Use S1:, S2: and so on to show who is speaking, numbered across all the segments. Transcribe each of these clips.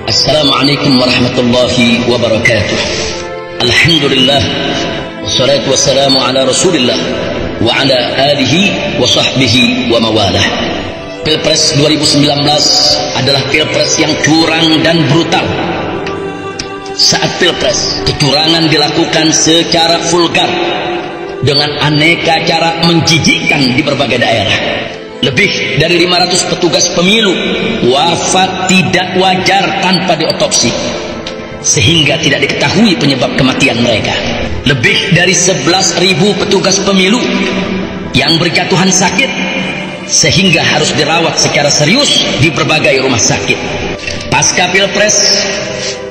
S1: Assalamualaikum warahmatullahi wabarakatuh. Alhamdulillah, wassalatu wassalamu ala rasulillah wa ala alihi wa sahbihi wa mawalah. Pilpres 2019 adalah pilpres yang curang dan brutal. Saat pilpres, kecurangan dilakukan secara vulgar dengan aneka cara menjijikkan di berbagai daerah. Lebih dari 500 petugas pemilu wafat tidak wajar tanpa diotopsi, sehingga tidak diketahui penyebab kematian mereka. Lebih dari 11.000 petugas pemilu yang berjatuhan sakit, sehingga harus dirawat secara serius di berbagai rumah sakit. Pasca pilpres,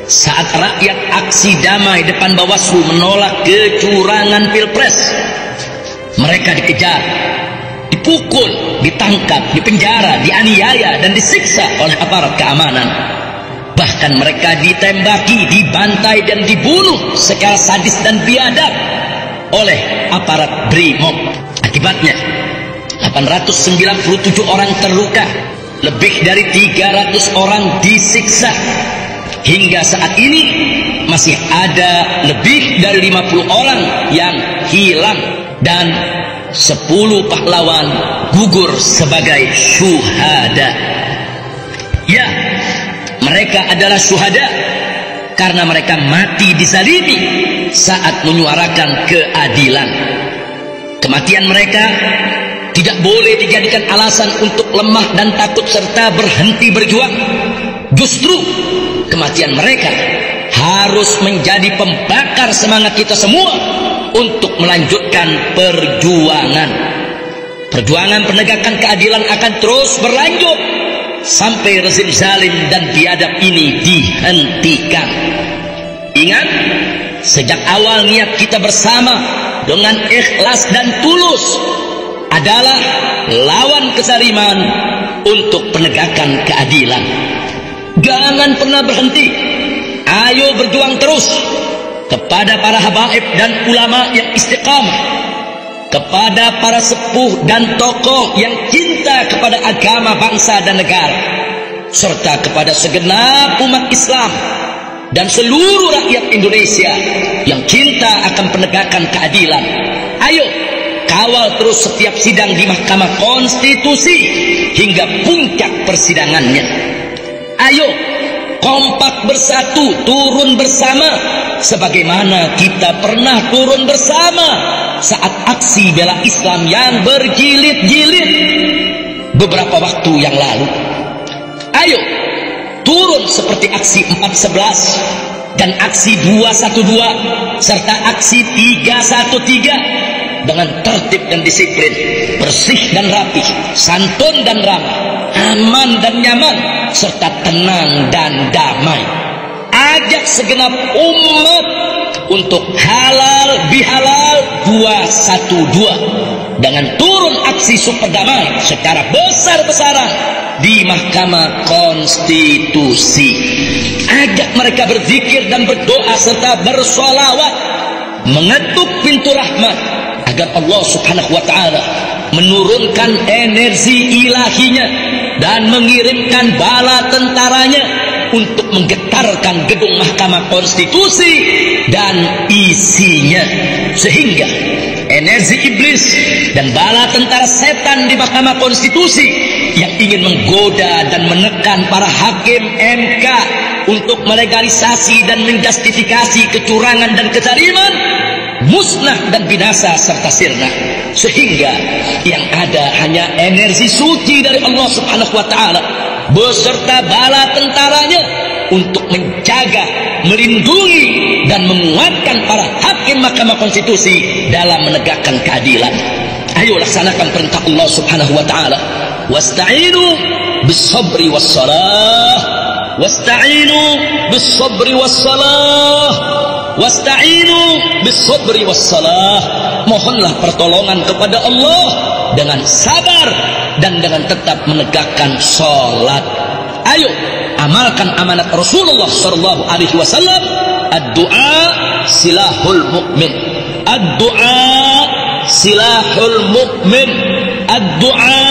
S1: saat rakyat aksi damai depan Bawaslu menolak kecurangan pilpres, mereka dikejar, dipukul, ditangkap, dipenjara, dianiaya, dan disiksa oleh aparat keamanan. Bahkan mereka ditembaki, dibantai, dan dibunuh secara sadis dan biadab oleh aparat BRIMOB. Akibatnya, 897 orang terluka, lebih dari 300 orang disiksa. Hingga saat ini masih ada lebih dari 50 orang yang hilang dan 10 pahlawan gugur sebagai syuhada. Ya, mereka adalah syuhada karena mereka mati dizalimi saat menyuarakan keadilan. Kematian mereka tidak boleh dijadikan alasan untuk lemah dan takut serta berhenti berjuang. Justru kematian mereka harus menjadi pembakar semangat kita semua untuk melanjutkan perjuangan. Perjuangan penegakan keadilan akan terus berlanjut sampai rezim zalim dan biadab ini dihentikan. Ingat, sejak awal niat kita bersama dengan ikhlas dan tulus adalah lawan kezaliman untuk penegakan keadilan. Jangan pernah berhenti. Ayo berjuang terus. Kepada para habaib dan ulama yang istiqamah, kepada para sepuh dan tokoh yang cinta kepada agama, bangsa dan negara, serta kepada segenap umat Islam dan seluruh rakyat Indonesia yang cinta akan penegakan keadilan. Ayo kawal terus setiap sidang di Mahkamah Konstitusi hingga puncak persidangannya. Ayo kompak bersatu, turun bersama sebagaimana kita pernah turun bersama saat aksi bela Islam yang berjilid-jilid beberapa waktu yang lalu. Ayo turun seperti aksi 411 dan aksi 212 serta aksi 313 dengan tertib dan disiplin, bersih dan rapi, santun dan ramah, aman dan nyaman, serta tenang dan damai. Ajak segenap umat untuk halal bihalal 212 dengan turun aksi super damai secara besar-besaran di Mahkamah Konstitusi. Ajak mereka berzikir dan berdoa serta bersolawat, mengetuk pintu rahmat agar Allah Subhanahu wa ta'ala menurunkan energi ilahinya dan mengirimkan bala tentaranya untuk menggetarkan gedung Mahkamah Konstitusi dan isinya, sehingga energi iblis dan bala tentara setan di Mahkamah Konstitusi yang ingin menggoda dan menekan para hakim MK untuk melegalisasi dan menjustifikasi kecurangan dan kezaliman musnah dan binasa serta sirna, sehingga yang ada hanya energi suci dari Allah Subhanahu wa ta'ala beserta bala tentaranya untuk menjaga, melindungi dan menguatkan para hakim Mahkamah Konstitusi dalam menegakkan keadilan. Ayo laksanakan perintah Allah Subhanahu wa ta'ala. Wasta'inu bis-sabri was-salah, wasta'inu bis-sabri was-salah, wasta'inu bis-sabri was-salah. Mohonlah pertolongan kepada Allah dengan sabar dan dengan tetap menegakkan salat. Ayo amalkan amanat Rasulullah sallallahu alaihi wasallam, ad-du'a silahul mu'min, ad-du'a silahul mu'min, ad-du'a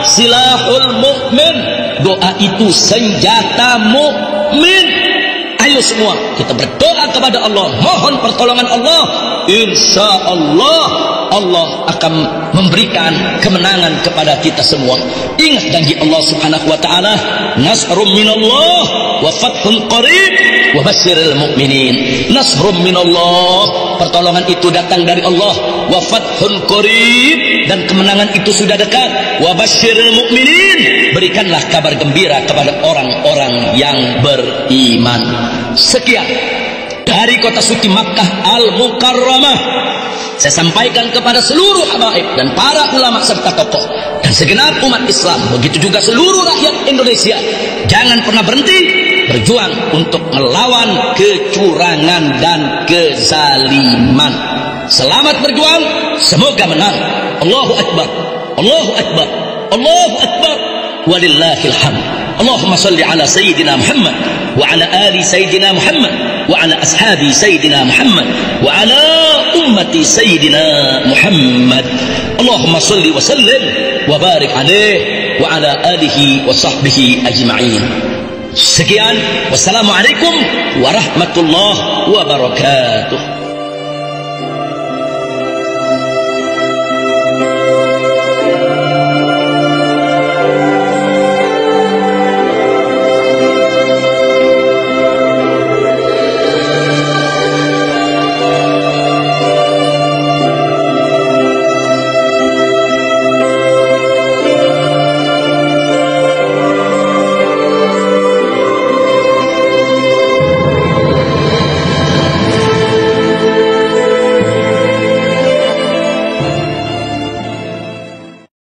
S1: silahul mu'min. Doa itu senjata mukmin. Ayo semua kita berdoa kepada Allah, mohon pertolongan Allah. Insya Allah Allah akan memberikan kemenangan kepada kita semua. Ingat janji Allah Subhanahu wa taala, nasrum minallah wa fathun qarib wa basyiril mu'minin. Nasrum minallah, pertolongan itu datang dari Allah, wa fathun qarib, dan kemenangan itu sudah dekat, wa basyiril mu'minin, berikanlah kabar gembira kepada orang-orang yang beriman. Sekian dari kota suci Makkah Al-Mukarramah, saya sampaikan kepada seluruh habaib dan para ulama serta tokoh dan segenap umat Islam, begitu juga seluruh rakyat Indonesia, jangan pernah berhenti berjuang untuk melawan kecurangan dan kezaliman. Selamat berjuang, semoga menang. Allahu Akbar, Allahu Akbar, Allahu Akbar, walillahil hamd. Allahumma salli ala Sayyidina Muhammad wa ala ali Sayyidina Muhammad wa ala ashabi Sayyidina Muhammad wa ala ummati Sayyidina Muhammad. Allahumma salli wa sallim wa barik alaihi wa ala alihi wa sahbihi ajma'in. Sekian, wassalamualaikum warahmatullahi wabarakatuh.